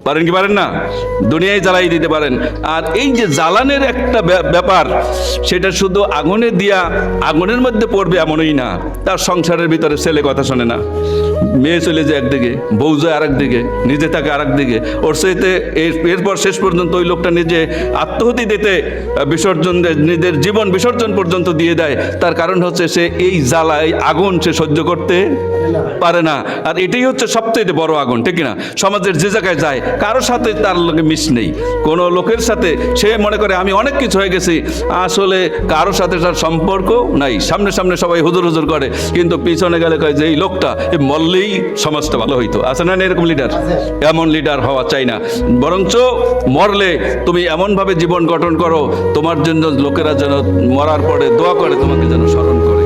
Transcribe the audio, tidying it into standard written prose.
পারেন কি পারেন না? দুনিয়ায় জ্বালাই দিতে পারেন। আর এই যে জ্বালানের একটা ব্যাপার, সেটা শুধু আগুনে দিয়া আগুনের মধ্যে পড়বে এমনই না। তার সংসারের ভিতরে ছেলে কথা শোনে না, মেয়ে চলে যায় একদিকে, বউ যায় আর একদিকে, নিজে থাকে আর একদিকে। ওর সাথে এরপর শেষ পর্যন্ত ওই লোকটা নিজে আত্মহতি দিতে বিসর্জন দেয়, নিজের জীবন বিসর্জন পর্যন্ত দিয়ে দেয়। তার কারণ হচ্ছে সে এই জ্বালায় আগুন সে সহ্য করতে পারে না। আর এটাই হচ্ছে সবচেয়ে বড় আগুন, ঠিক না? সমাজের যে জায়গায় যায়, কারোর সাথে তার লোকে মিশ নেই, কোনো লোকের সাথে সে মনে করে আমি অনেক কিছু হয়ে গেছি, আসলে কারোর সাথে তার সম্পর্ক নাই। সামনে সামনে সবাই হুজুর হুজুর করে, কিন্তু পিছনে গেলে কয় যে এই লোকটা মরলেই সমাজটা ভালো হইতো। আছে না এরকম লিডার? এমন লিডার হওয়া চাই না। বরঞ্চ মরলে তুমি এমনভাবে জীবন গঠন করো, তোমার জন্য লোকেরা যেন মরার পরে দোয়া করে, তোমাকে যেন স্মরণ করে।